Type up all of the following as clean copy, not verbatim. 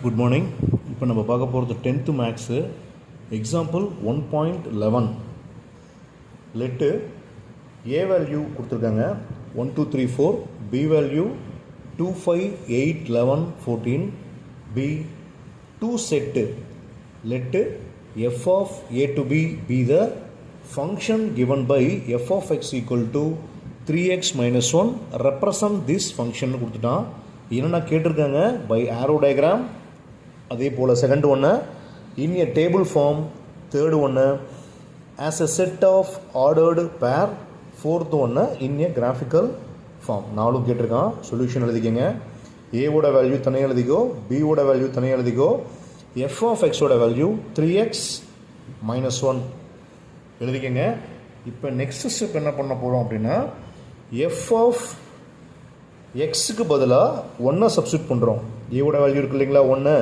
Good morning. இப்போ நம்ம பார்க்க போகிறது 10th maths example 1.11. Let A value கொடுத்துருக்காங்க 1 2 3 4, B value 2 5 8 11 14, B 2 set. Let f of a to b be the function given by f of x equal to 3x minus 1 represent this function கொடுத்துட்டான். என்னென்ன கேட்டிருக்காங்க by arrow diagram, அதே போல் second ஒன்று in a table form, third ஒன்று as a set of ordered pair, fourth ஒன்று in a graphical form. நாலும் கேட்டிருக்கான். சொல்யூஷன் எழுதிக்கங்க. ஏவோட வேல்யூ தனியாக எழுதிக்கோ, பியோட வேல்யூ தனியாக எழுதிக்கோ, எஃப் ஆஃப் எக்ஸோட வேல்யூ 3x minus 1 எழுதிக்கங்க. இப்போ நெக்ஸ்ட் ஸ்டெப் என்ன பண்ண போகிறோம் அப்படின்னா, எஃப் ஆஃப் எக்ஸுக்கு பதிலாக 1 சப்ஸ்டியூட் பண்ணுறோம். ஏவோட வேல்யூ இருக்கு இல்லைங்களா 1,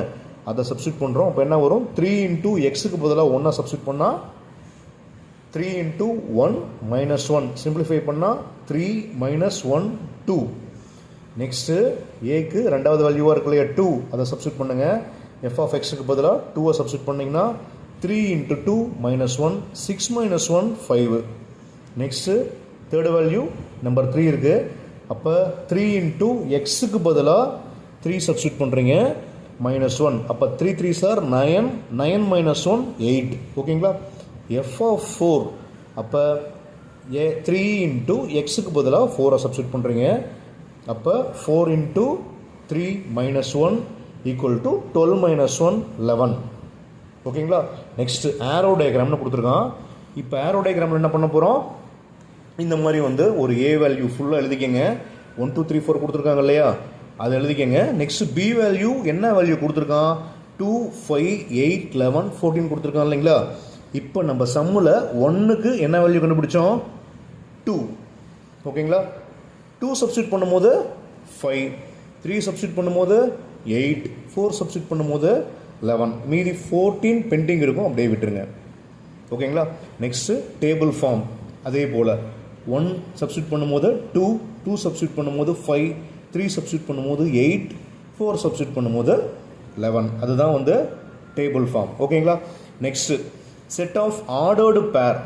அதை சப்ஸ்டியூட் பண்ணுறோம். அப்போ என்ன வரும், 3 இன்ட்டு எக்ஸுக்கு பதிலாக 1 சப்ஸ்டியூட் பண்ணால் 3 இன்ட்டு 1 minus 1, சிம்பிளிஃபை பண்ணால் 3 minus 1 2. நெக்ஸ்ட்டு ஏக்கு ரெண்டாவது வேல்யூவாக இருக்கு இல்லையா 2, அதை சப்ஸ்டியூட் பண்ணுங்கள். எஃப் ஆஃப் எக்ஸுக்கு பதிலாக 2 சப்ஸ்டியூட் பண்ணிங்கன்னா 3 into 2 minus 1 6 minus 1 5. Next third value number 3 இருக்குது. அப்போ 3 இன்ட்டு எக்ஸுக்கு பதிலாக 3 சப்ஸ்டியூட் பண்ணுறீங்க -1. அப்போ 3 3 சார் 9, 9 minus 1 8. ஓகேங்களா. எஃப் ஆஃப் 4, அப்போ 3 இன்ட்டு எக்ஸுக்கு பதிலாக 4 சப்ஸ்டியூட் பண்ணுறீங்க. அப்போ 4 into 3 minus 1 equal to 12 minus 1 11. ஓகேங்களா. நெக்ஸ்ட்டு ஆரோ டயக்ராம்னு கொடுத்துருக்கான். இப்போ ஆரோ டயக்ராமில் என்ன பண்ண போகிறோம், இந்த மாதிரி ஒரு ஏ வேல்யூ ஃபுல்லாக எழுதிக்கங்க. 1 2 3 4 கொடுத்துருக்காங்க இல்லையா, அதை எழுதிக்கங்க. நெக்ஸ்ட் பி வேல்யூ என்ன வேல்யூ கொடுத்துருக்கான், 2 5 8 11 14 கொடுத்துருக்கான் இல்லைங்களா. இப்போ நம்ம சம்மில் 1க்கு என்ன வேல்யூ கண்டுபிடிச்சோம், 2. ஓகேங்களா. 2 சப்ஸ்டியூட் பண்ணும்போது 5, 3 சப்ஸ்டியூட் பண்ணும்போது 8, 4 சப்ஸ்டியூட் பண்ணும்போது 11, மீதி 14 பெண்டிங் இருக்கும், அப்படியே விட்டுருங்க. ஓகேங்களா. நெக்ஸ்ட்டு டேபிள் ஃபார்ம், அதே போல் 1 சப்ஸ்டியூட் பண்ணும்போது 2, 2 சப்ஸ்டியூட் பண்ணும்போது 5, 3 சப்ஸ்டியூட் பண்ணும்போது 8, 4 சப்ஸ்டியூட் பண்ணும்போது 11. அதுதான் டேபிள் ஃபார்ம். ஓகேங்களா. Next set of ordered pair.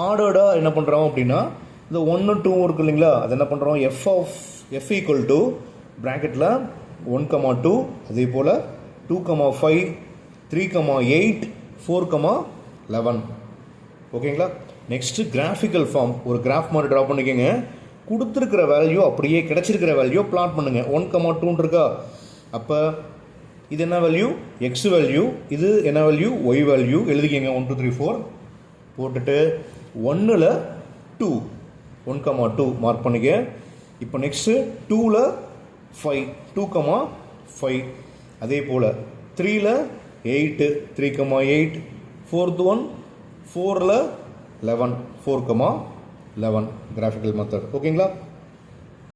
ஆர்டர்டாக என்ன பண்ணுறோம் அப்படின்னா, இந்த 1 2 இருக்கு இல்லைங்களா, அது என்ன பண்ணுறோம், எஃப் ஈக்குவல் டு ப்ராக்கெட்டில் 1 2, அதே போல் 2 5, 3 8, 4 11. ஓகேங்களா. நெக்ஸ்ட்டு கிராஃபிக்கல் ஃபார்ம், ஒரு கிராஃப் மாதிரி ட்ரா பண்ணிக்கோங்க. கொடுத்துருக்கிற வேல்யூ அப்படியே கிடச்சிருக்கிற வேல்யூ பிளாட் பண்ணுங்கள். 1 2 இருக்கா, அப்போ இது என்ன வேல்யூ, எக்ஸ் வேல்யூ, இது என்ன வேல்யூ, ஒய் வேல்யூ எழுதிக்கங்க. 1 2 3 4 போட்டுட்டு 1ல் 2, 1 2 மார்க் பண்ணிக்க. இப்போ நெக்ஸ்ட்டு 2ல் 5, 2 5, அதே போல் 3ல் 8, 3 8, 4th ஒன் 4ல் 11, 4 11 கிராஃபிக்கல் மெத்தட். ஓகேங்களா.